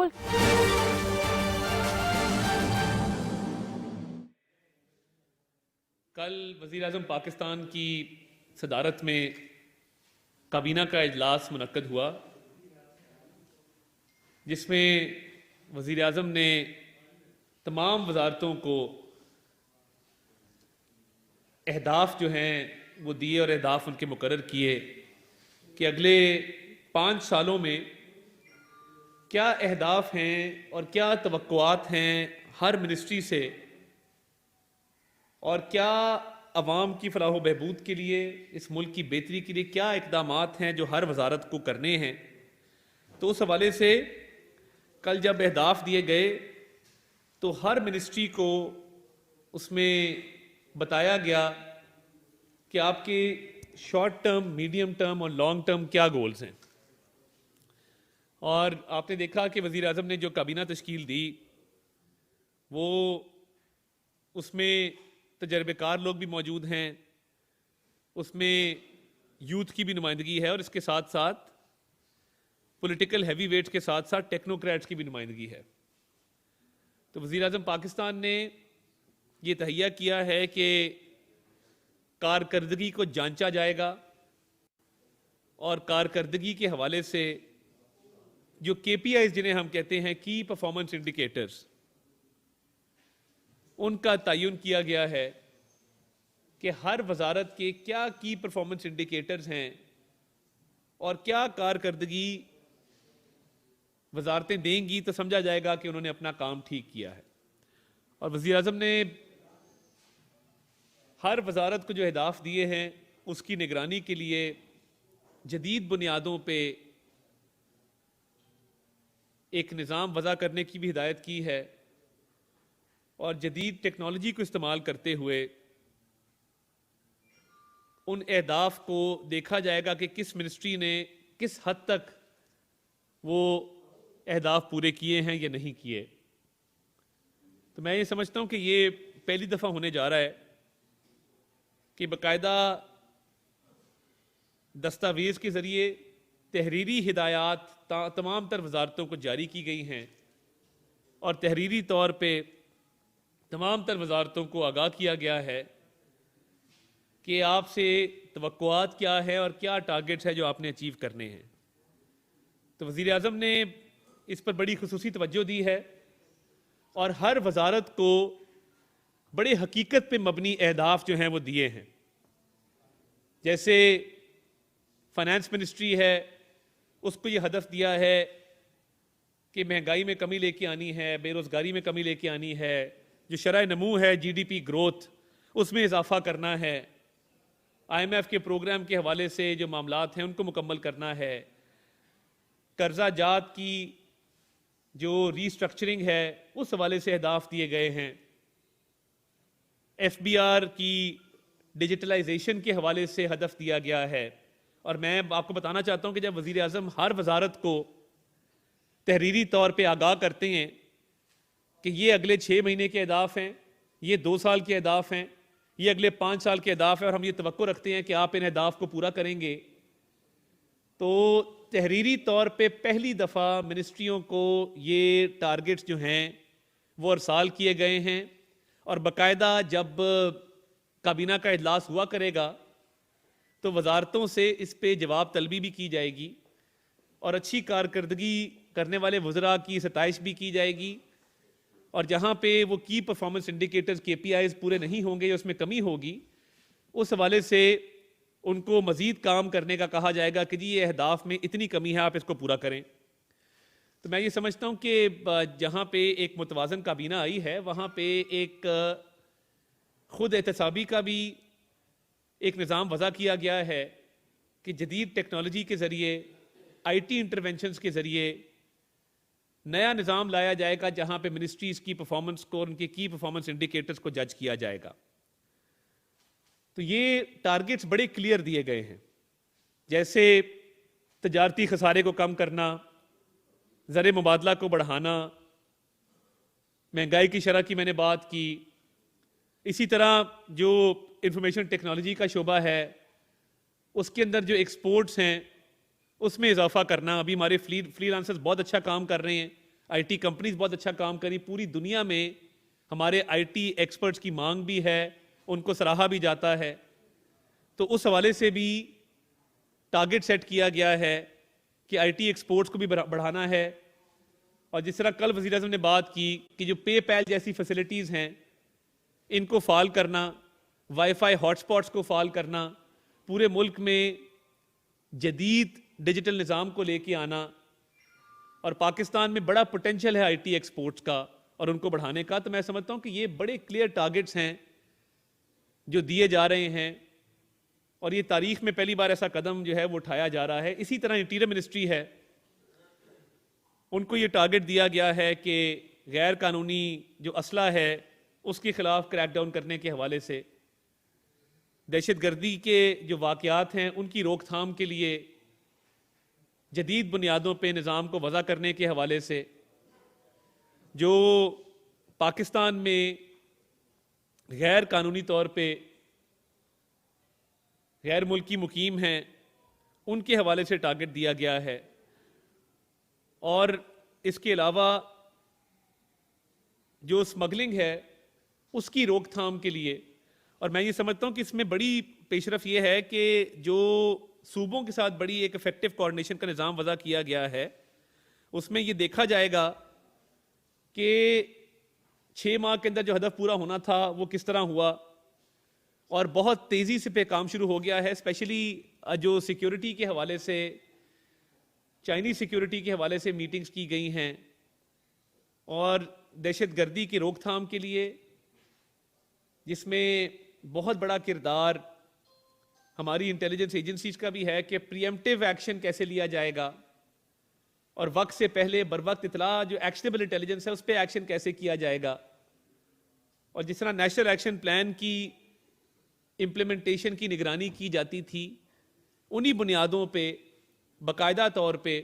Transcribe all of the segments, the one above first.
बिल्कुल। कल वज़ीर आज़म पाकिस्तान की सदारत में काबीना का इजलास मुनक्कद हुआ, जिसमें वज़ीर आज़म ने तमाम वजारतों को अहदाफ जो हैं वो दिए और अहदाफ उनके मुकर्रर किए कि अगले 5 सालों में क्या अहदाफ हैं और क्या तवक्कुआत हैं हर मिनिस्ट्री से, और क्या अवाम की फलाह व बहबूद के लिए, इस मुल्क की बेहतरी के लिए क्या इक़दामात हैं जो हर वजारत को करने हैं। तो उस हवाले से कल जब अहदाफ दिए गए तो हर मिनिस्ट्री को उसमें बताया गया कि आपके शॉर्ट टर्म, मीडियम टर्म और लॉन्ग टर्म क्या गोल्स हैं। और आपने देखा कि वज़ीर आज़म ने जो काबीना तश्कील दी वो उसमें तजर्बेकार लोग भी मौजूद हैं, उसमें यूथ की भी नुमाइंदगी है और इसके साथ साथ पॉलिटिकल हैवी वेट्स के साथ साथ टेक्नोक्रेट्स की भी नुमाइंदगी है। तो वज़ीर आज़म पाकिस्तान ने ये तहैया किया है कि कारकर्दगी को जांचा जाएगा और कारकर्दगी के हवाले से जो KPIs जिन्हें हम कहते हैं की परफॉर्मेंस इंडिकेटर्स, उनका तयन किया गया है कि हर वजारत के क्या की परफॉर्मेंस इंडिकेटर्स हैं और क्या कारकर्दगी वजारतें देंगी तो समझा जाएगा कि उन्होंने अपना काम ठीक किया है। और वज़ीर आज़म ने हर वजारत को जो अहदाफ दिए हैं उसकी निगरानी के लिए जदीद बुनियादों पे एक निज़ाम वज़ा करने की भी हिदायत की है और जदीद टेक्नोलॉजी को इस्तेमाल करते हुए उन अहदाफ को देखा जाएगा कि किस मिनिस्ट्री ने किस हद तक वो अहदाफ पूरे किए हैं या नहीं किए। तो मैं ये समझता हूँ कि ये पहली दफ़ा होने जा रहा है कि बाकायदा दस्तावेज़ के ज़रिए तहरीरी हिदायत तमाम तर वजारतों को जारी की गई हैं और तहरीरी तौर पे तमाम तर वजारतों को आगाह किया गया है कि आपसे तवक्कुआत क्या है और क्या टारगेट्स है जो आपने अचीव करने हैं। तो वज़ीर आज़म ने इस पर बड़ी खुसूसी तवज्जो दी है और हर वजारत को बड़े हकीकत पे मबनी अहदाफ जो हैं वो दिए हैं। जैसे फाइनेंस मिनिस्ट्री है, उसको ये हदफ दिया है कि महंगाई में कमी लेके आनी है, बेरोज़गारी में कमी लेके आनी है, जो शरह नमू है GDP ग्रोथ उसमें इजाफा करना है, IMF के प्रोग्राम के हवाले से जो मामलात हैं उनको मुकम्मल करना है, कर्जा जात की जो रीस्ट्रक्चरिंग है उस हवाले से अहदाफ दिए गए हैं, FBR की डिजिटलाइजेशन के हवाले से हदफ दिया गया है। और मैं आपको बताना चाहता हूं कि जब वज़ीर आज़म हर वजारत को तहरीरी तौर पे आगाह करते हैं कि ये अगले 6 महीने के अहदाफ हैं, ये 2 साल के अहदाफ हैं, ये अगले 5 साल के अहदाफ हैं और हम ये तवक्को रखते हैं कि आप इन अहदाफ को पूरा करेंगे, तो तहरीरी तौर पे पहली दफ़ा मिनिस्ट्रियों को ये टारगेट्स जो हैं वो अरसाल किए गए हैं। और बाकायदा जब काबीना का इजलास हुआ करेगा तो वजारतों से इस पे जवाब तलबी भी की जाएगी और अच्छी कारकर्दगी करने वाले वज़रा की सताइश भी की जाएगी। और जहाँ पे वो की परफॉर्मेंस इंडिकेटर्स KPIs पूरे नहीं होंगे या उसमें कमी होगी, उस हवाले से उनको मज़ीद काम करने का कहा जाएगा कि जी ये अहदाफ में इतनी कमी है, आप इसको पूरा करें। तो मैं ये समझता हूँ कि जहाँ पे एक मुतवाज़न काबीना आई है वहाँ पे एक खुद एहतसाबी का भी एक निज़ाम वज़ा किया गया है कि जदीद टेक्नोलॉजी के ज़रिए, IT इंटरवेंशंस के ज़रिए नया निज़ाम लाया जाएगा जहाँ पे मिनिस्ट्रीज़ की परफॉर्मेंस को, उनके की परफॉर्मेंस इंडिकेटर्स को जज किया जाएगा। तो ये टारगेट्स बड़े क्लियर दिए गए हैं, जैसे तजारती खसारे को कम करना, ज़र मुबादला को बढ़ाना, महंगाई की शरह की मैंने बात की, इसी तरह जो इंफॉर्मेशन टेक्नोलॉजी का शोबा है उसके अंदर जो एक्सपोर्ट्स हैं उसमें इजाफा करना। अभी हमारे फ्रीलांसर्स बहुत अच्छा काम कर रहे हैं, आईटी कंपनीज बहुत अच्छा काम करी, पूरी दुनिया में हमारे आईटी एक्सपर्ट्स की मांग भी है, उनको सराहा भी जाता है। तो उस हवाले से भी टारगेट सेट किया गया है कि आईटी एक्सपोर्ट्स को भी बढ़ाना है। और जिस तरह कल वज़ीर आज़म ने बात की कि जो पेपैल जैसी फैसिलिटीज़ हैं इनको फाल करना, वाईफाई हॉटस्पॉट्स को फाल करना, पूरे मुल्क में जदीद डिजिटल निज़ाम को लेके आना, और पाकिस्तान में बड़ा पोटेंशियल है आईटी एक्सपोर्ट्स का और उनको बढ़ाने का। तो मैं समझता हूं कि ये बड़े क्लियर टारगेट्स हैं जो दिए जा रहे हैं, और ये तारीख में पहली बार ऐसा कदम जो है वो उठाया जा रहा है। इसी तरह इंटीरियर मिनिस्ट्री है, उनको ये टारगेट दिया गया है कि गैर कानूनी जो असला है उसके खिलाफ क्रैकडाउन करने के हवाले से, दहशतगर्दी के जो वाक़यात हैं उनकी रोकथाम के लिए जदीद बुनियादों पे निज़ाम को वज़ा करने के हवाले से, जो पाकिस्तान में गैर कानूनी तौर पे गैर मुल्की मुकीम हैं उनके हवाले से टारगेट दिया गया है। और इसके अलावा जो स्मगलिंग है उसकी रोकथाम के लिए, और मैं ये समझता हूँ कि इसमें बड़ी पेशरफ ये है कि जो सूबों के साथ बड़ी एक इफेक्टिव कोऑर्डिनेशन का निज़ाम वज़ा किया गया है, उसमें ये देखा जाएगा कि 6 माह के अंदर जो हदफ पूरा होना था वो किस तरह हुआ, और बहुत तेज़ी से पे काम शुरू हो गया है। स्पेशली जो सिक्योरिटी के हवाले से, चाइनीज़ सिक्योरिटी के हवाले से मीटिंग्स की गई हैं, और दहशतगर्दी की रोकथाम के लिए जिसमें बहुत बड़ा किरदार हमारी इंटेलिजेंस एजेंसीज का भी है कि प्रीएम्प्टिव एक्शन कैसे लिया जाएगा, और वक्त से पहले बरवक्त इतला जो एक्शनेबल इंटेलिजेंस है उस पर एक्शन कैसे किया जाएगा। और जिस तरह नेशनल एक्शन प्लान की इम्प्लीमेंटेशन की निगरानी की जाती थी, उन्हीं बुनियादों पे बाकायदा तौर पे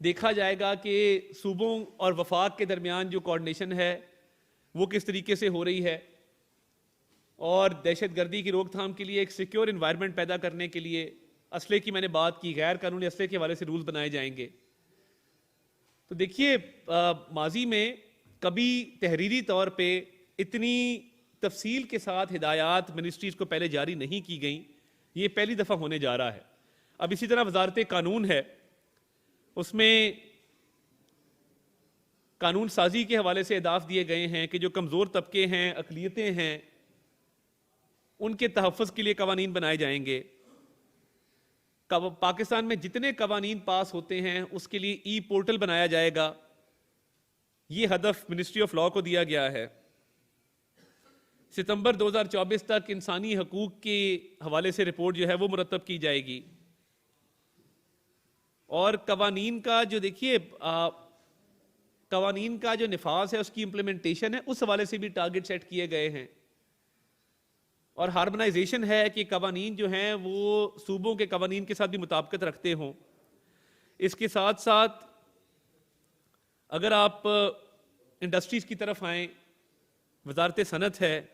देखा जाएगा कि सूबों और वफाक के दरमियान जो कोऑर्डिनेशन है वो किस तरीके से हो रही है, और दहशतगर्दी की रोकथाम के लिए एक सिक्योर इन्वायरमेंट पैदा करने के लिए असले की मैंने बात की, गैर कानूनी असले के हवाले से रूल बनाए जाएंगे। तो देखिए, माजी में कभी तहरीरी तौर पे इतनी तफसील के साथ हिदायत मिनिस्ट्रीज को पहले जारी नहीं की गई, ये पहली दफ़ा होने जा रहा है। अब इसी तरह वजारत कानून है, उसमें कानून साजी के हवाले से अहदाफ दिए गए हैं कि जो कमज़ोर तबके हैं, अक़लियतें हैं, उनके तहफ़्फ़ुज़ के लिए कवानीन बनाए जाएंगे। पाकिस्तान में जितने कवानीन पास होते हैं उसके लिए ई पोर्टल बनाया जाएगा। ये हदफ मिनिस्ट्री ऑफ लॉ को दिया गया है। सितंबर 2024 तक इंसानी हकूक के हवाले से रिपोर्ट जो है वो मुरतब की जाएगी। और कवानीन का जो देखिए कवानीन का जो निफाज है उसकी इम्प्लीमेंटेशन है, उस हवाले से भी टारगेट सेट किए गए हैं। और हार्मोनाइजेशन है कि कवानीन जो हैं वो सूबों के कवानीन के साथ भी मुताबिकत रखते हों। इसके साथ साथ अगर आप इंडस्ट्रीज की तरफ आएँ, वजारत सनत है,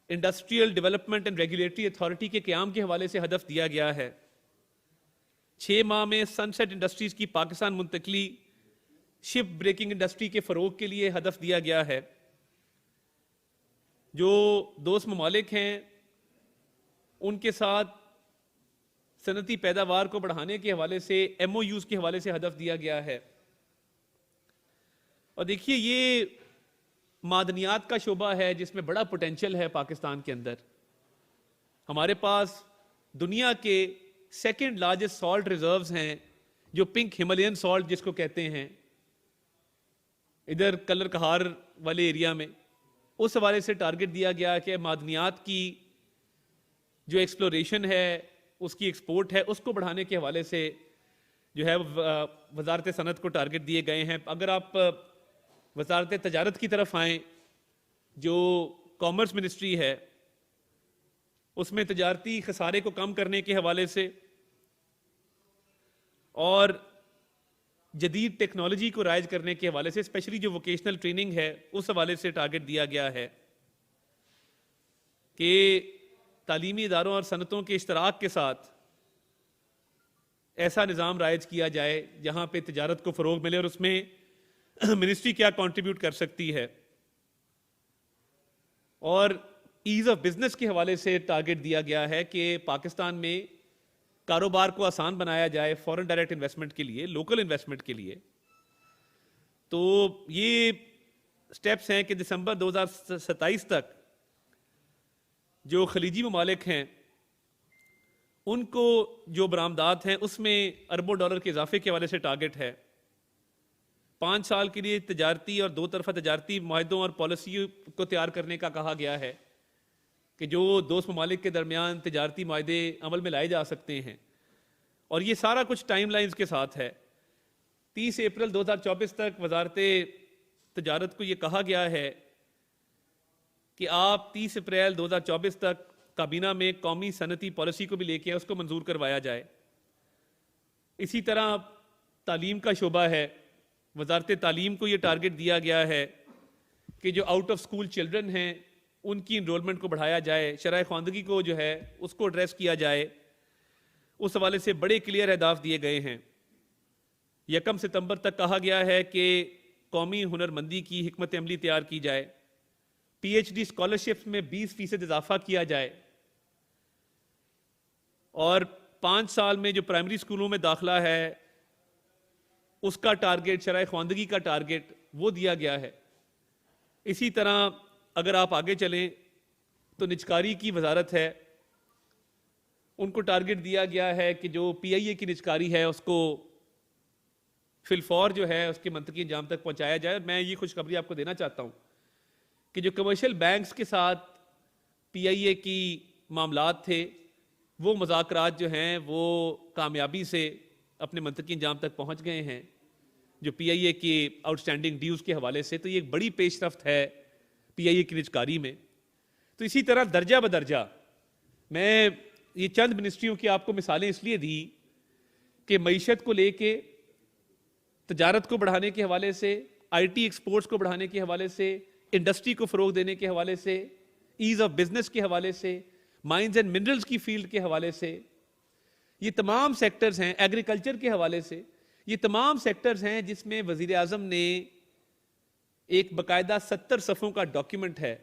industrial development and regulatory authority के क़याम के हवाले से हदफ दिया गया है। 6 माह में सनसेट इंडस्ट्रीज की पाकिस्तान मुंतकली, शिप ब्रेकिंग इंडस्ट्री के फ़रोग के लिए हदफ दिया गया है। जो दोस्त ममालिक हैं उनके साथ सनती पैदावार को बढ़ाने के हवाले से MOUs के हवाले से हदफ दिया गया है। और देखिए, ये मादनियात का शोबा है जिसमें बड़ा पोटेंशियल है पाकिस्तान के अंदर। हमारे पास दुनिया के सेकंड लार्जेस्ट सॉल्ट रिजर्व्स हैं, जो पिंक हिमालयन सॉल्ट जिसको कहते हैं, इधर कलर कहार वाले एरिया में। उस हवाले से टारगेट दिया गया कि मादनियात की जो एक्सप्लोरेशन है, उसकी एक्सपोर्ट है, उसको बढ़ाने के हवाले से जो है वजारत सनत को टारगेट दिए गए हैं। अगर आप वजारत तजारत की तरफ आएँ, जो कॉमर्स मिनिस्ट्री है, उसमें तजारती खसारे को कम करने के हवाले से और जदीद टेक्नोलॉजी को राइज करने के हवाले से, स्पेशली जो वोकेशनल ट्रेनिंग है उस हवाले से टारगेट दिया गया है कि तालीमी इदारों और सनतों के इश्तराक के साथ ऐसा निज़ाम राइज किया जाए जहां पे तिजारत को फ़रोग मिले और उसमें मिनिस्ट्री क्या कंट्रीब्यूट कर सकती है। और ईज़ ऑफ बिजनेस के हवाले से टारगेट दिया गया है कि पाकिस्तान में कारोबार को आसान बनाया जाए फॉरेन डायरेक्ट इन्वेस्टमेंट के लिए, लोकल इन्वेस्टमेंट के लिए। तो ये स्टेप्स हैं कि दिसंबर 2027 तक जो खलीजी ममालिक हैं उनको जो बरामदात हैं उसमें अरबों डॉलर के इजाफे के हवाले से टारगेट है। 5 साल के लिए तजारती और दो तरफा तजारती माहिदों और पॉलिसी को तैयार करने का कहा गया है कि जो दोस्त ममालिक के दरमियान तजारती माहिदे अमल में लाए जा सकते हैं। और ये सारा कुछ टाइमलाइंस के साथ है। 30 अप्रैल 2024 तक वजारत तजारत को ये कहा गया है कि आप 30 अप्रैल 2024 तक काबीना में कौमी सनती पॉलिसी को भी लेके आए, उसको मंजूर करवाया जाए। इसी तरह तालीम का शोबा है, वजारत तालीम को ये टारगेट दिया गया है कि जो आउट ऑफ स्कूल चिल्ड्रन हैं उनकी इनरोलमेंट को बढ़ाया जाए, शरह ख्वानदगी को जो है उसको एड्रेस किया जाए। उस हवाले से बड़े क्लियर अहदाफ दिए गए हैं। 1 सितंबर तक कहा गया है कि कौमी हुनरमंदी की हिकमत अमली तैयार की जाए, PhD स्कॉलरशिप्स में 20% इजाफा किया जाए और 5 साल में जो प्राइमरी स्कूलों में दाखिला है उसका टारगेट, शरह ख्वानदगी का टारगेट वो दिया गया है। इसी तरह अगर आप आगे चलें तो निजकारी की वजारत है, उनको टारगेट दिया गया है कि जो PIA की निजकारी है उसको फिलफौर जो है उसके मंतकी अंजाम तक पहुंचाया जाए। मैं ये खुशखबरी आपको देना चाहता हूँ कि जो कमर्शियल बैंक्स के साथ PIA की मामलात थे वो मुज़ाकरात जो हैं वो कामयाबी से अपने मंतकी अंजाम तक पहुंच गए हैं, जो PIA की आउटस्टैंडिंग ड्यूज़ के हवाले से। तो ये एक बड़ी पेशरफ्त है PIA की निजकारी में। तो इसी तरह दर्जा बदर्जा मैं ये चंद मिनिस्ट्रियों की आपको मिसालें इसलिए दी कि मईशत को लेके, तजारत को बढ़ाने के हवाले से, IT एक्सपोर्ट्स को बढ़ाने के हवाले से, इंडस्ट्री को फ़रोग देने के हवाले से, ईज़ ऑफ बिजनेस के हवाले से, माइंस एंड मिनरल्स की फील्ड के हवाले से, ये तमाम सेक्टर्स हैं, एग्रीकल्चर के हवाले से, ये तमाम सेक्टर्स हैं जिसमें वज़ीर आज़म ने एक बाकायदा 70 सफ़ों का डॉक्यूमेंट है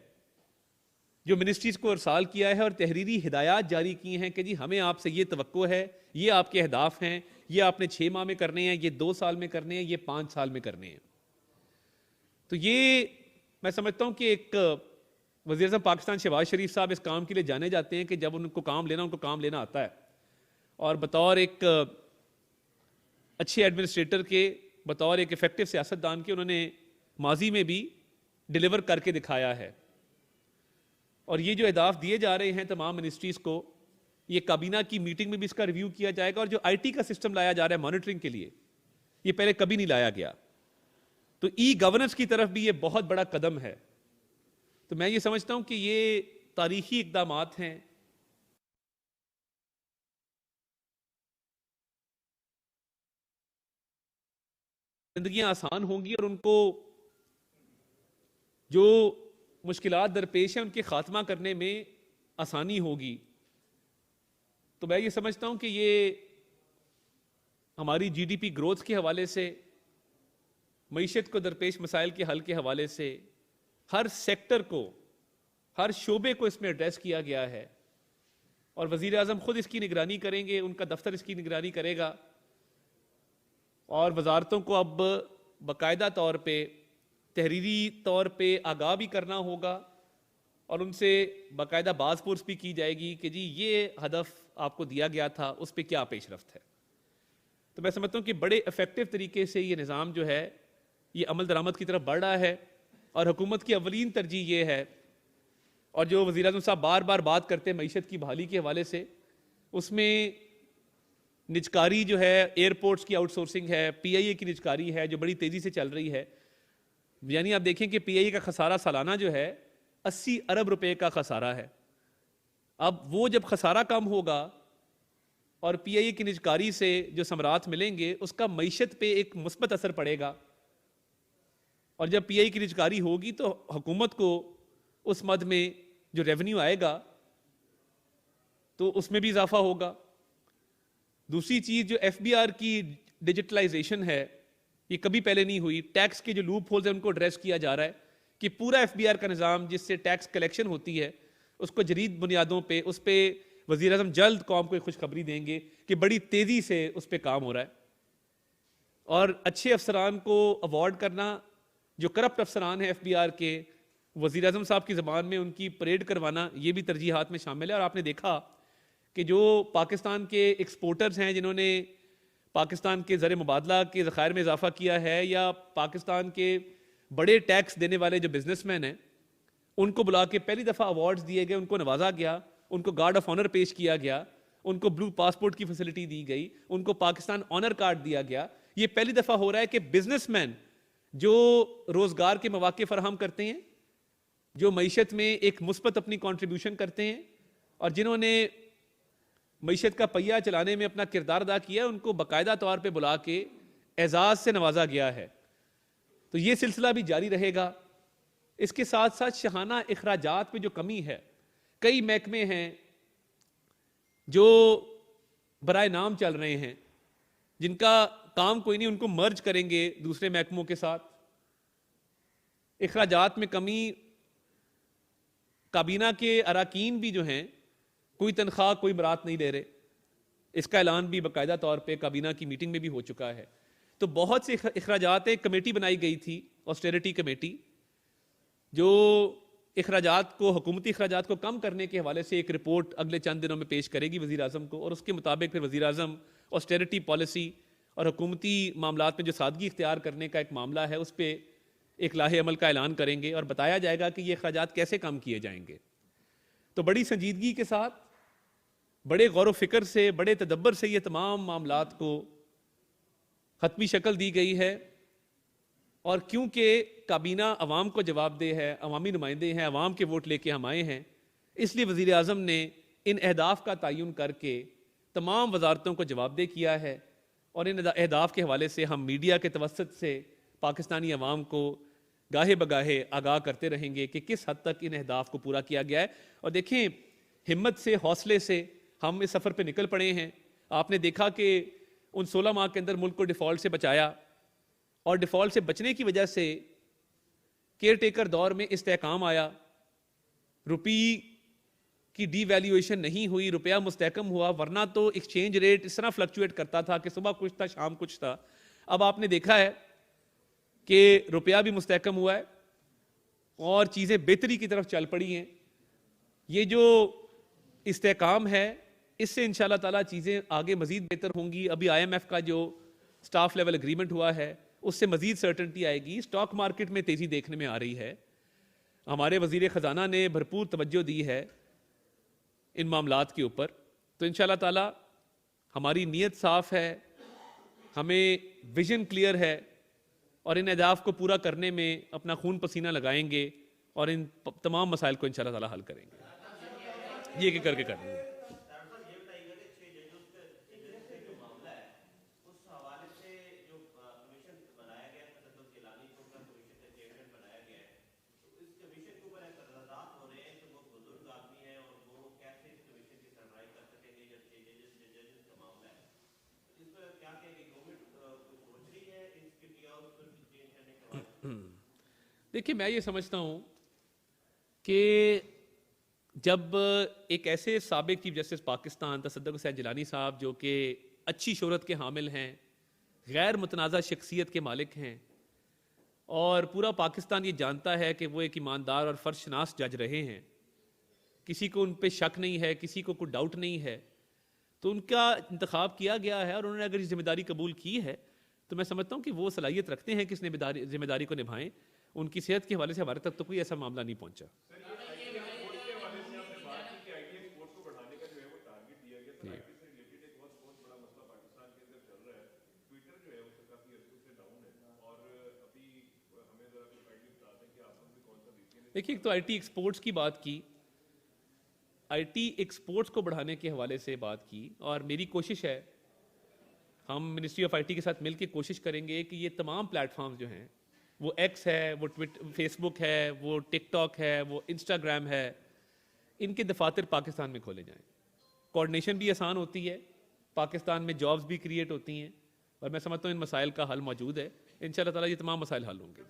जो मिनिस्ट्रीज को अरसाल किया है और तहरीरी हिदायत जारी की हैं कि जी हमें आपसे ये तवक्को है, ये आपके अहदाफ हैं, ये आपने 6 माह में करने हैं, ये 2 साल में करने हैं, ये 5 साल में करने हैं। तो ये मैं समझता हूं कि एक वज़ीर आज़म पाकिस्तान शहबाज शरीफ साहब इस काम के लिए जाने जाते हैं कि जब उनको काम लेना आता है और बतौर एक अच्छे एडमिनिस्ट्रेटर के, बतौर एक इफेक्टिव सियासतदान के उन्होंने माजी में भी डिलीवर करके दिखाया है। और ये जो अहदाफ दिए जा रहे हैं तमाम मिनिस्ट्रीज को, ये काबीना की मीटिंग में भी इसका रिव्यू किया जाएगा। और जो IT का सिस्टम लाया जा रहा है मॉनिटरिंग के लिए, ये पहले कभी नहीं लाया गया। तो गवर्नेंस की तरफ भी ये बहुत बड़ा कदम है। तो मैं ये समझता हूं कि ये तारीखी इकदामात हैं। जिंदगियां आसान होंगी और उनको जो मुश्किलात दरपेश हैं उनके खात्मा करने में आसानी होगी। तो मैं ये समझता हूं कि ये हमारी GDP ग्रोथ के हवाले से, मईशत को दरपेश मसाइल के हल के हवाले से, हर सेक्टर को, हर शोबे को इसमें एड्रेस किया गया है। और वज़ीर आज़म खुद इसकी निगरानी करेंगे, उनका दफ्तर इसकी निगरानी करेगा और वजारतों को अब बाकायदा तौर पे, तहरीरी तौर पे आगाह भी करना होगा और उनसे बाकायदा बाज़पुर्स भी की जाएगी कि जी ये हदफ आपको दिया गया था, उस पर क्या पेशरफ्त है। तो मैं समझता हूँ कि बड़े इफेक्टिव तरीके से ये निज़ाम जो है ये अमल दरामद की तरफ बढ़ रहा है और हुकूमत की अवलीन तरजीह ये है। और जो वज़ीर आज़म साहब बार बार बात करते हैं मईशत की बहाली के हवाले से, उसमें निजकारी जो है, एयरपोर्ट्स की आउटसोर्सिंग है, PIA की निजकारी है जो बड़ी तेज़ी से चल रही है। यानी आप देखें कि PIA का खसारा सालाना जो है 80 अरब रुपए का खसारा है। अब वो जब खसारा कम होगा और PIA की निजकारी से जो समरात मिलेंगे उसका मईशत पे एक मुस्बत असर पड़ेगा। और जब PIA की निजकारी होगी तो हुकूमत को उस मद में जो रेवेन्यू आएगा तो उसमें भी इजाफा होगा। दूसरी चीज जो एफबीआर की डिजिटलाइजेशन है, ये कभी पहले नहीं हुई। टैक्स के जो लूप होल्स हैं उनको एड्रेस किया जा रहा है कि पूरा एफबीआर का निज़ाम जिससे टैक्स कलेक्शन होती है उसको जदीद बुनियादों पे, उस पर वज़ीर आज़म जल्द कौम को एक खुशखबरी देंगे कि बड़ी तेज़ी से उस पर काम हो रहा है। और अच्छे अफसरान को अवार्ड करना, जो करप्ट अफसरान हैं एफबीआर के, वज़ीर आज़म साहब की ज़बान में उनकी परेड करवाना, ये भी तरजीहात में शामिल है। और आपने देखा कि जो पाकिस्तान के एक्सपोर्टर्स हैं जिन्होंने पाकिस्तान के ज़र मुबादला के ज़खायर में इजाफा किया है, या पाकिस्तान के बड़े टैक्स देने वाले जो बिजनेसमैन हैं, उनको बुला के पहली दफ़ा अवार्ड्स दिए गए, उनको नवाजा गया, उनको गार्ड ऑफ ऑनर पेश किया गया, उनको ब्लू पासपोर्ट की फैसिलिटी दी गई, उनको पाकिस्तान ऑनर कार्ड दिया गया। ये पहली दफ़ा हो रहा है कि बिजनेसमैन जो रोजगार के मौके फराहम करते हैं, जो मईशत में एक मुस्बत अपनी कॉन्ट्रीब्यूशन करते हैं, और जिन्होंने मईशत का पहिया चलाने में अपना किरदार अदा किया, उनको बाकायदा तौर पर बुला के एजाज से नवाजा गया है। तो ये सिलसिला भी जारी रहेगा। इसके साथ साथ शहाना अखराजात में जो कमी है, कई महकमे हैं जो बराए नाम चल रहे हैं, जिनका काम कोई नहीं, उनको मर्ज करेंगे दूसरे महकमों के साथ। अखराजात में कमी, काबीना के अराकीन भी जो हैं कोई तनख्वाह कोई बरात नहीं ले रहे, इसका ऐलान भी बाकायदा तौर पे काबीना की मीटिंग में भी हो चुका है। तो बहुत से अखराजात, एक कमेटी बनाई गई थी, ऑस्टेरिटी कमेटी, जो अखराजात को, हुकूमती अखराजात को कम करने के हवाले से एक रिपोर्ट अगले चंद दिनों में पेश करेगी वज़ीर आज़म को, और उसके मुताबिक फिर वज़ीर आज़म ऑस्टेरिटी पॉलिसी और हुकूमती मामलात में जो सादगी इख्तियार करने का एक मामला है, उस पर एक लाहे अमल का ऐलान करेंगे और बताया जाएगा कि ये अखराजात कैसे कम किए जाएंगे। तो बड़ी संजीदगी के साथ, बड़े गौर फिक्र से, बड़े तदब्बर से ये तमाम मामलात को हतमी शक्ल दी गई है। और क्योंकि काबीना अवाम को जवाबदेह है, अवामी नुमाइंदे हैं, अवाम के वोट लेके हम आए हैं, इसलिए वज़ीर आज़म ने इन अहदाफ का तयन करके तमाम वजारतों को जवाबदेह किया है। और इन अहदाफ के हवाले से हम मीडिया के तवस्सुत से पाकिस्तानी अवाम को गाहे बगाहे आगाह करते रहेंगे कि किस हद तक इन अहदाफ को पूरा किया गया है। और देखें, हिम्मत से, हौसले से हम इस सफ़र पर निकल पड़े हैं। आपने देखा कि उन 16 माह के अंदर मुल्क को डिफ़ॉल्ट से बचाया, और डिफ़ॉल्ट से बचने की वजह से केयर टेकर दौर में इस्तेहकाम आया, रुपी की डीवैल्यूएशन नहीं हुई, रुपया मुस्तहकम हुआ। वरना तो एक्सचेंज रेट इस तरह फ्लक्चुएट करता था कि सुबह कुछ था, शाम कुछ था। अब आपने देखा है कि रुपया भी मुस्तहकम हुआ है और चीज़ें बेहतरी की तरफ चल पड़ी हैं। ये जो इस्तेहकाम है, इससे इंशाल्लाह ताला चीज़ें आगे मज़ीद बेहतर होंगी। अभी IMF का जो स्टाफ लेवल एग्रीमेंट हुआ है, उससे मज़ीद सर्टेनिटी आएगी। स्टॉक मार्केट में तेज़ी देखने में आ रही है। हमारे वज़ीर ख़जाना ने भरपूर तवज्जो दी है इन मामलात के ऊपर। तो इंशाल्लाह ताला हमारी नीयत साफ़ है, हमें विजन क्लियर है, और इन अहदाफ को पूरा करने में अपना खून पसीना लगाएंगे और इन तमाम मसाइल को इंशाल्लाह ताला हल करेंगे। ये करके करेंगे। देखिए, मैं ये समझता हूँ कि जब एक ऐसे साबिक चीफ जस्टिस पाकिस्तान तसद्दुक़ हुसैन जिलानी साहब, जो कि अच्छी शोहरत के हामिल हैं, गैर मुतनाज़ा शख्सियत के मालिक हैं, और पूरा पाकिस्तान ये जानता है कि वो एक ईमानदार और फ़र्शनास जज रहे हैं, किसी को उन पर शक नहीं है, किसी को कोई डाउट नहीं है, तो उनका इंतखाब किया गया है। और उन्होंने अगर जिम्मेदारी कबूल की है तो मैं समझता हूँ कि वो सलाहियत रखते हैं कि इस जिम्मेदारी को निभाएं। उनकी सेहत के हवाले से हमारे तक तो कोई ऐसा मामला नहीं पहुंचा। देखिए, एक तो IT एक्सपोर्ट्स की बात की, IT एक्सपोर्ट्स को बढ़ाने के हवाले से बात की, और मेरी कोशिश है, हम मिनिस्ट्री ऑफ IT के साथ मिलकर कोशिश करेंगे कि ये तमाम प्लेटफॉर्म्स जो हैं, वो X है, वो फेसबुक है, वो टिकटॉक है, वो इंस्टाग्राम है, इनके दफातर पाकिस्तान में खोले जाएं। कोऑर्डिनेशन भी आसान होती है, पाकिस्तान में जॉब्स भी क्रिएट होती हैं, और मैं समझता हूँ इन मसाइल का हल मौजूद है। इंशाअल्लाह ताला ये तमाम मसाइल हल होंगे।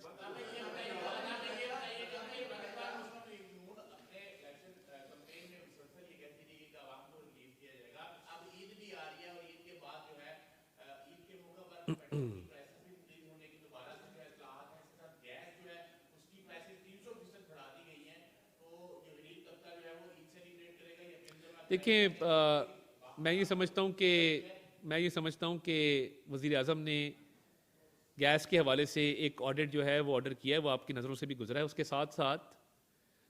देखिए, मैं ये समझता हूँ कि वज़ीर आज़म ने गैस के हवाले से एक ऑडिट जो है वो ऑर्डर किया है, वो आपकी नज़रों से भी गुजरा है। उसके साथ साथ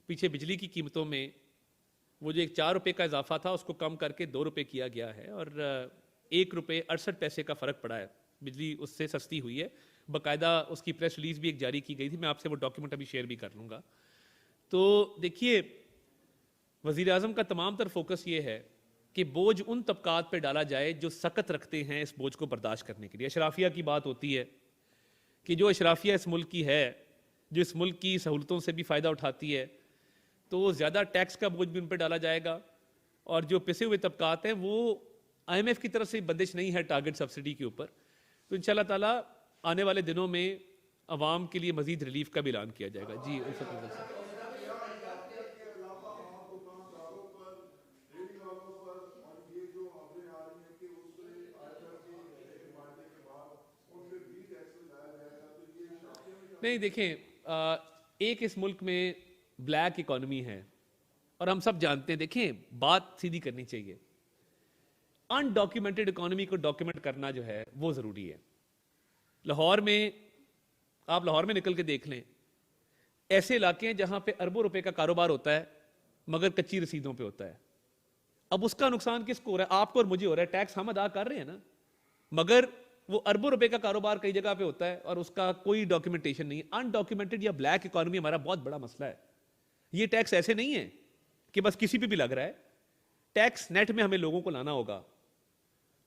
पीछे बिजली की कीमतों में वो जो एक 4 रुपये का इजाफा था उसको कम करके 2 रुपये किया गया है, और 1 रुपये 68 पैसे का फ़र्क पड़ा है, बिजली उससे सस्ती हुई है। बाकायदा उसकी प्रेस रिलीज़ भी एक जारी की गई थी, मैं आपसे वो डॉक्यूमेंट अभी शेयर भी कर लूँगा। तो देखिए, वज़ीर आज़म का तमाम तर फोकस ये है कि बोझ उन तबकात पर डाला जाए जो सकत रखते हैं इस बोझ को बर्दाश्त करने के लिए। अशराफिया की बात होती है कि जो अशराफिया इस मुल्क की है, जो इस मुल्क की सहूलतों से भी फ़ायदा उठाती है, तो ज़्यादा टैक्स का बोझ भी उन पर डाला जाएगा। और जो पिसे हुए तबकात हैं वो IMF की तरफ से बंदिश नहीं है टारगेट सब्सिडी के ऊपर। तो इंशाअल्लाह ताला आने वाले दिनों में अवाम के लिए मज़ीद रिलीफ का भी ऐलान किया जाएगा। जी उल्फत नज़र साहब। नहीं, देखें, एक इस मुल्क में ब्लैक इकॉनमी है और हम सब जानते हैं। देखें, बात सीधी करनी चाहिए। अनडॉक्यूमेंटेड इकॉनमी को डॉक्यूमेंट करना जो है वो ज़रूरी है। लाहौर में, आप लाहौर में निकल के देख लें, ऐसे इलाके हैं जहां पे अरबों रुपए का कारोबार होता है मगर कच्ची रसीदों पे होता है। अब उसका नुकसान किसको हो रहा है? आपको और मुझे हो रहा है। टैक्स हम अदा कर रहे हैं ना, मगर वो अरबों रुपए का कारोबार कई जगह पे होता है और उसका कोई डॉक्यूमेंटेशन नहीं है। अनडॉक्यूमेंटेड या ब्लैक इकॉनमी हमारा बहुत बड़ा मसला है। ये टैक्स ऐसे नहीं है कि बस किसी पे भी लग रहा है। टैक्स नेट में हमें लोगों को लाना होगा,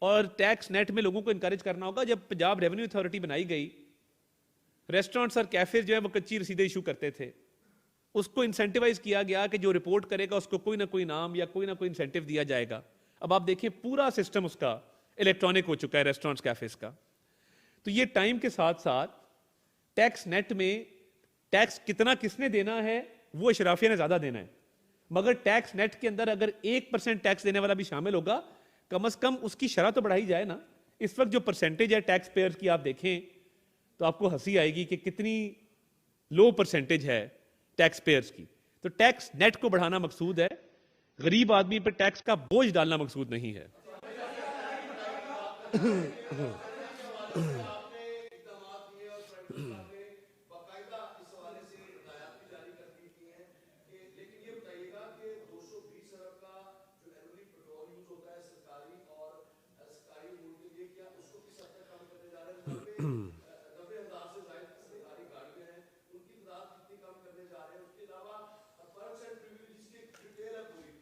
और टैक्स नेट में लोगों को इंकरेज करना होगा। जब पंजाब रेवेन्यू अथॉरिटी बनाई गई, रेस्टोरेंट्स और कैफे जो है वो कच्ची रसीदें इशू करते थे, उसको इंसेंटिवाइज किया गया कि जो रिपोर्ट करेगा उसको कोई ना कोई नाम या कोई ना कोई इंसेंटिव दिया जाएगा। अब आप देखिए, पूरा सिस्टम उसका इलेक्ट्रॉनिक हो चुका है, रेस्टोरेंट्स कैफेज का। तो ये टाइम के साथ साथ टैक्स नेट में टैक्स कितना किसने देना है वो अशराफिया ने ज्यादा देना है, मगर टैक्स नेट के अंदर अगर 1% टैक्स देने वाला भी शामिल होगा, कम से कम उसकी शरह तो बढ़ाई जाए ना। इस वक्त जो परसेंटेज है टैक्स पेयर की, आप देखें तो आपको हंसी आएगी कि कितनी लो परसेंटेज है टैक्स पेयर्स की। तो टैक्स नेट को बढ़ाना मकसूद है, गरीब आदमी पर टैक्स का बोझ डालना मकसूद नहीं है।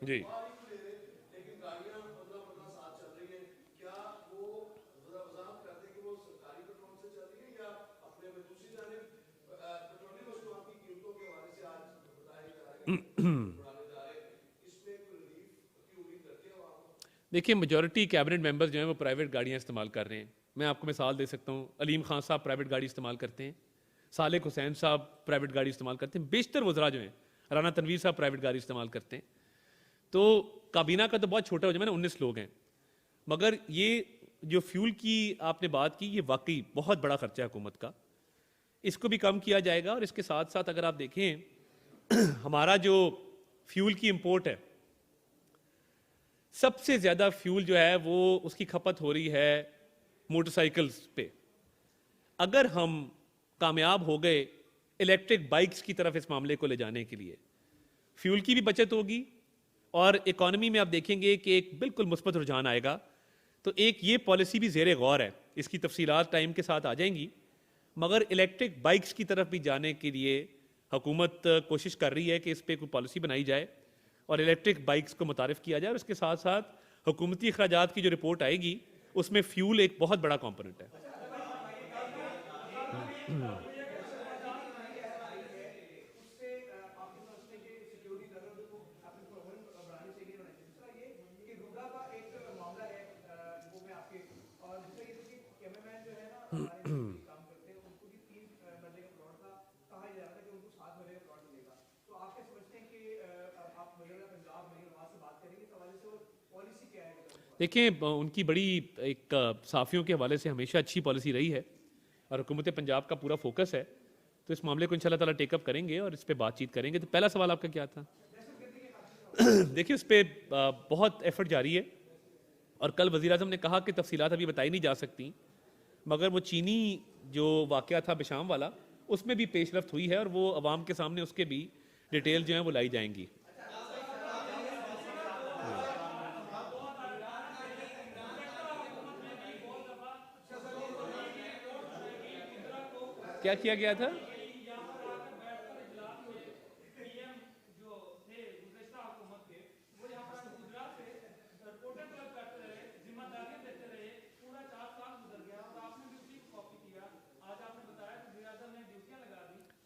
जी, देखिए, मेजॉरिटी कैबिनेट मेंबर्स जो हैं वो प्राइवेट गाड़ियां इस्तेमाल कर रहे हैं। मैं आपको मिसाल दे सकता हूं, अलीम खान साहब प्राइवेट गाड़ी इस्तेमाल करते हैं, सालेक हुसैन साहब प्राइवेट गाड़ी इस्तेमाल करते हैं, बेशतर वज़रा जो हैं, राना तनवीर साहब प्राइवेट गाड़ी इस्तेमाल करते हैं। तो काबीना का तो बहुत छोटा हो जाए, मैंने 19 लोग हैं, मगर ये जो फ्यूल की आपने बात की, ये वाकई बहुत बड़ा खर्चा है हुकूमत का। इसको भी कम किया जाएगा। और इसके साथ साथ अगर आप देखें हमारा जो फ्यूल की इंपोर्ट है, सबसे ज्यादा फ्यूल जो है वो उसकी खपत हो रही है मोटरसाइकिल्स पे। अगर हम कामयाब हो गए इलेक्ट्रिक बाइक्स की तरफ इस मामले को ले जाने के लिए, फ्यूल की भी बचत होगी और इकोनॉमी में आप देखेंगे कि एक बिल्कुल मुस्बत रुझान आएगा। तो एक ये पॉलिसी भी ज़ेरे गौर है, इसकी तफसीलात टाइम के साथ आ जाएंगी, मगर इलेक्ट्रिक बाइक्स की तरफ भी जाने के लिए हुकूमत कोशिश कर रही है कि इस पर कोई पॉलिसी बनाई जाए और इलेक्ट्रिक बाइक्स को मुतारिफ किया जाए। और इसके साथ साथ हुकूमती अखराजात की जो रिपोर्ट आएगी उसमें फ्यूल एक बहुत बड़ा कॉम्पोनेंट है। देखिए उनकी बड़ी एक साफ़ियों के हवाले से हमेशा अच्छी पॉलिसी रही है और हुकूमत पंजाब का पूरा फोकस है, तो इस मामले को इंशाल्लाह ताला टेकअप करेंगे और इस पर बातचीत करेंगे। तो पहला सवाल आपका क्या था? देखिए उस पर बहुत एफर्ट जारी है और कल वज़ीर आज़म ने कहा कि तफसीलात अभी बताई नहीं जा सकती, मगर वो चीनी जो वाक़या था बिशाम वाला, उसमें भी पेशरफ्त हुई है और वो अवाम के सामने उसके भी डिटेल जो हैं वो लाई जाएंगी। क्या किया गया था?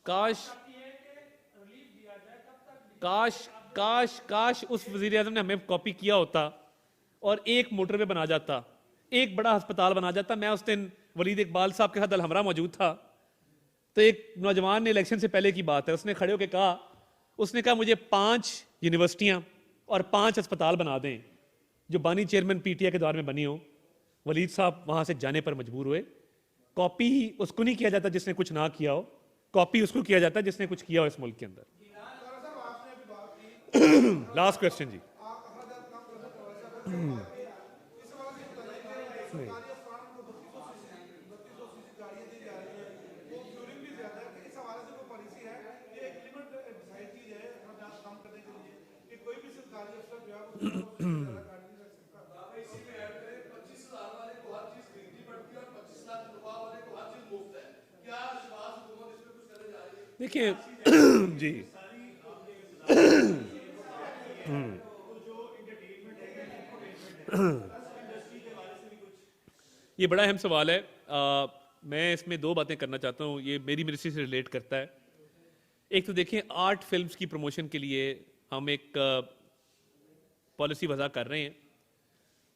काश काश काश काश उस वजीर आजम ने हमें कॉपी किया होता और एक मोटरवे बना जाता, एक बड़ा अस्पताल बना जाता। मैं उस दिन वलीद इकबाल साहब के साथ अलहमरा मौजूद था, तो एक नौजवान ने इलेक्शन से पहले की बात है, उसने खड़े होकर कहा, उसने कहा मुझे 5 यूनिवर्सिटियां और 5 अस्पताल बना दें जो बानी चेयरमैन पीटीआई के दौर में बनी हो। वलीद साहब वहां से जाने पर मजबूर हुए। कॉपी उसको नहीं किया जाता जिसने कुछ ना किया हो, कॉपी उसको किया जाता है जिसने कुछ किया हो इस मुल्क के अंदर। लास्ट क्वेश्चन जी। देखिए जी ये बड़ा अहम सवाल है। मैं इसमें 2 बातें करना चाहता हूँ, ये मेरी मिनिस्ट्री से रिलेट करता है। एक तो देखें, आर्ट फिल्म्स की प्रमोशन के लिए हम एक पॉलिसी वज़ा कर रहे हैं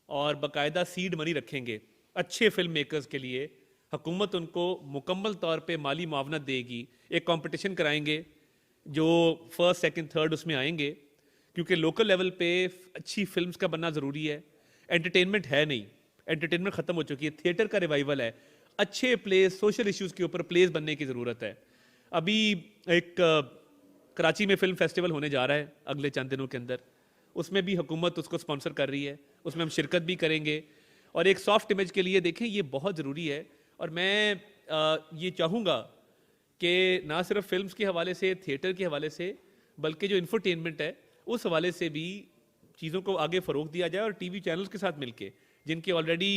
और बाकायदा सीड मनी रखेंगे अच्छे फिल्म मेकर्स के लिए। हुकूमत उनको मुकम्मल तौर पे माली मुआवनत देगी, एक कंपटीशन कराएंगे जो फर्स्ट सेकंड थर्ड उसमें आएंगे, क्योंकि लोकल लेवल पे अच्छी फिल्म्स का बनना ज़रूरी है। एंटरटेनमेंट है नहीं, एंटरटेनमेंट ख़त्म हो चुकी है, थिएटर का रिवाइवल है। अच्छे प्लेस, सोशल इश्यूज़ के ऊपर प्लेस बनने की ज़रूरत है। अभी एक कराची में फिल्म फेस्टिवल होने जा रहा है अगले चंद दिनों के अंदर, उसमें भी हुकूमत उसको स्पॉन्सर कर रही है, उसमें हम शिरकत भी करेंगे और एक सॉफ्ट इमेज के लिए देखें ये बहुत ज़रूरी है। और मैं ये चाहूँगा कि ना सिर्फ फिल्म्स के हवाले से, थिएटर के हवाले से, बल्कि जो इंफोटेनमेंट है उस हवाले से भी चीज़ों को आगे फ़रोग दिया जाए और टीवी चैनल्स के साथ मिलके जिनके ऑलरेडी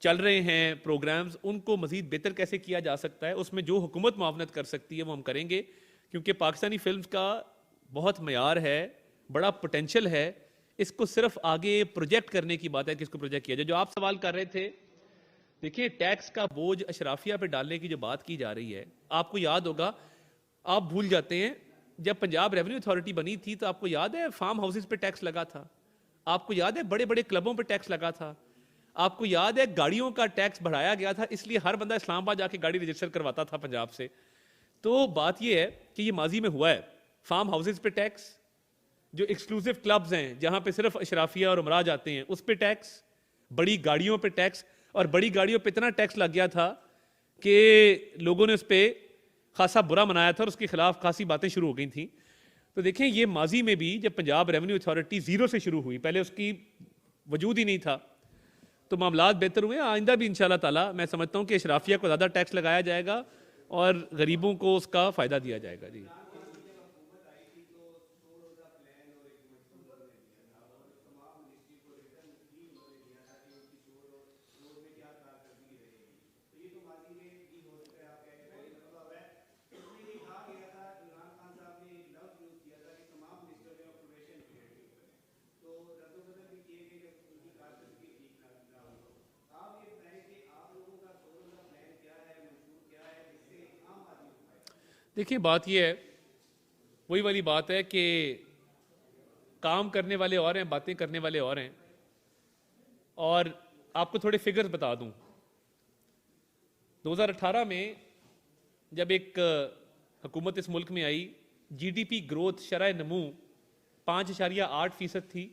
चल रहे हैं प्रोग्राम्स, उनको मज़ीद बेहतर कैसे किया जा सकता है, उसमें जो हुकूमत मुआवनत कर सकती है वो हम करेंगे। क्योंकि पाकिस्तानी फिल्म्स का बहुत मयार है, बड़ा पोटेंशल है, इसको सिर्फ आगे प्रोजेक्ट करने की बात है कि इसको प्रोजेक्ट किया जाए। जो आप सवाल कर रहे थे, देखिए टैक्स का बोझ अशराफिया पे डालने की जो बात की जा रही है, आपको याद होगा, आप भूल जाते हैं जब पंजाब रेवेन्यू अथॉरिटी बनी थी तो आपको याद है फार्म हाउसेस पे टैक्स लगा था, आपको याद है बड़े बड़े क्लबों पे टैक्स लगा था, आपको याद है गाड़ियों का टैक्स बढ़ाया गया था, इसलिए हर बंदा इस्लामाबाद जाके गाड़ी रजिस्टर करवाता था पंजाब से। तो बात यह है कि ये माजी में हुआ है, फार्म हाउसेस पे टैक्स, जो एक्सक्लूसिव क्लब्स हैं जहां पे सिर्फ अशराफिया और उमरा जाते हैं उस पे टैक्स, बड़ी गाड़ियों पे टैक्स, और बड़ी गाड़ियों पे इतना टैक्स लग गया था कि लोगों ने उस पर खासा बुरा मनाया था और उसके खिलाफ खासी बातें शुरू हो गई थी। तो देखें ये माजी में भी जब पंजाब रेवेन्यू अथॉरिटी ज़ीरो से शुरू हुई, पहले उसकी वजूद ही नहीं था, तो मामलात बेहतर हुए। आइंदा भी इंशाल्लाह ताला मैं समझता हूँ कि अशराफिया को ज़्यादा टैक्स लगाया जाएगा और गरीबों को उसका फ़ायदा दिया जाएगा। जी देखिए बात यह है, वही वाली बात है कि काम करने वाले और हैं, बातें करने वाले और हैं। और आपको थोड़े फिगर्स बता दूं, 2018 में जब एक हुकूमत इस मुल्क में आई, जीडीपी ग्रोथ शरह नमू 5.8% थी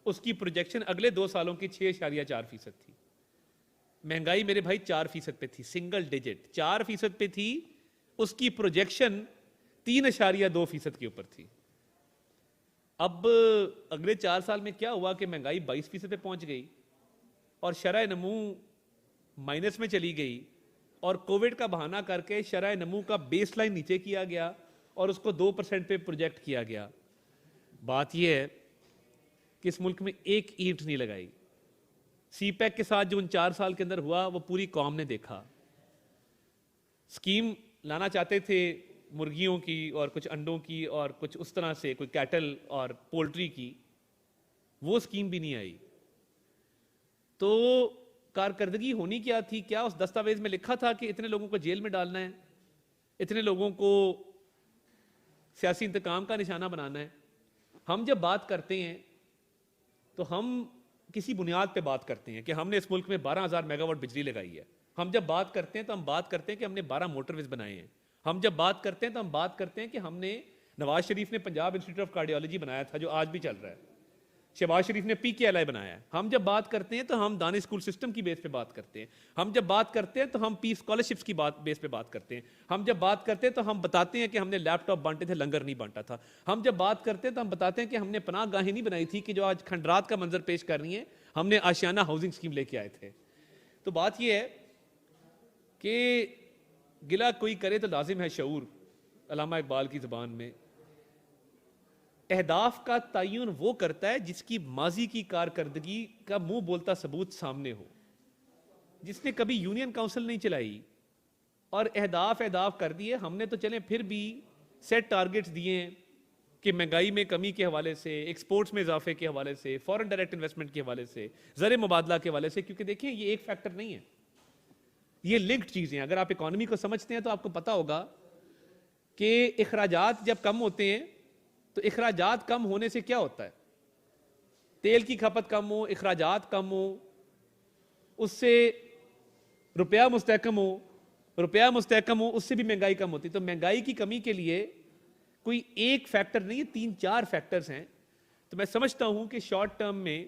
उसकी प्रोजेक्शन अगले 2 सालों की 6.4% थी। महंगाई मेरे भाई 4% पे थी, सिंगल डिजिट 4% पे थी, उसकी प्रोजेक्शन 3.2% के ऊपर थी। अब अगले 4 साल में क्या हुआ कि महंगाई 22% पे पहुंच गई और शरह नमू माइनस में चली गई और कोविड का बहाना करके शरह नमू का बेसलाइन नीचे किया गया और उसको 2% पे प्रोजेक्ट किया गया। बात यह है कि इस मुल्क में एक ईंट नहीं लगाई। सीपैक के साथ जो उन 4 साल के अंदर हुआ वो पूरी कौम ने देखा। स्कीम लाना चाहते थे मुर्गियों की और कुछ अंडों की और कुछ उस तरह से, कोई कैटल और पोल्ट्री की, वो स्कीम भी नहीं आई। तो कारकर्दगी होनी क्या थी? क्या उस दस्तावेज में लिखा था कि इतने लोगों को जेल में डालना है, इतने लोगों को सियासी इंतकाम का निशाना बनाना है? हम जब बात करते हैं तो हम किसी बुनियाद पे बात करते हैं कि हमने इस मुल्क में 12,000 मेगावाट बिजली लगाई है। हम जब बात करते हैं तो हम बात करते हैं कि हमने 12 मोटरवेज बनाए हैं। हम जब बात करते हैं तो हम बात करते हैं कि हमने, नवाज शरीफ ने पंजाब इंस्टीट्यूट ऑफ कार्डियोलॉजी बनाया था जो आज भी चल रहा है, शहबाज शरीफ ने PKLI बनाया है। हम जब बात करते हैं तो हम दानी स्कूल सिस्टम की बेस पे बात करते हैं। हम जब बात करते हैं तो हम पीस स्कॉलरशिप्स की बेस पे बात करते हैं। हम जब बात करते हैं तो हम बताते हैं कि हमने लैपटॉप बांटे थे, लंगर नहीं बांटा था। हम जब बात करते हैं तो हम बताते हैं कि हमने पनाह गाहें नहीं बनाई थी कि जो आज खंडरात का मंजर पेश कर रही हैं, हमने आशियाना हाउसिंग स्कीम लेके आए थे। तो बात यह है कि गिला कोई करे तो लाजिम है शऊर, अल्लामा इकबाल की ज़बान में। अहदाफ का तयन वो करता है जिसकी माजी की कारकर्दगी का मुंह बोलता सबूत सामने हो, जिसने कभी यूनियन काउंसिल नहीं चलाई और अहदाफ कर दिए। हमने तो चले फिर भी सेट टारगेट्स दिए हैं कि महंगाई में कमी के हवाले से, एक्सपोर्ट्स में इजाफे के हवाले से, फॉरेन डायरेक्ट इन्वेस्टमेंट के हवाले से, ज़र मुबादला के हवाले से, क्योंकि देखिए ये एक फैक्टर नहीं है, ये लिंक्ड चीज़ें। अगर आप इकोनॉमी को समझते हैं तो आपको पता होगा कि अखराजात जब कम होते हैं तो अखराजात कम होने से क्या होता है? तेल की खपत कम हो, अखराजात कम हो, उससे रुपया मुस्तहकम हो, रुपया मुस्तहकम हो, उससे भी महंगाई कम होती है। तो महंगाई की कमी के लिए कोई एक फैक्टर नहीं है, 3-4 फैक्टर्स हैं। तो मैं समझता हूं कि शॉर्ट टर्म में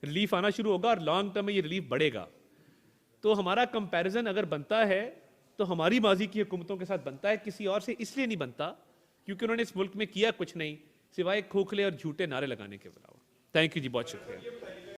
रिलीफ आना शुरू होगा और लॉन्ग टर्म में ये रिलीफ बढ़ेगा। तो हमारा कंपैरिजन अगर बनता है तो हमारी माजी की हुकूमतों के साथ बनता है, किसी और से इसलिए नहीं बनता क्योंकि उन्होंने इस मुल्क में किया कुछ नहीं सिवाय खोखले और झूठे नारे लगाने के अलावा। थैंक यू जी, बहुत शुक्रिया।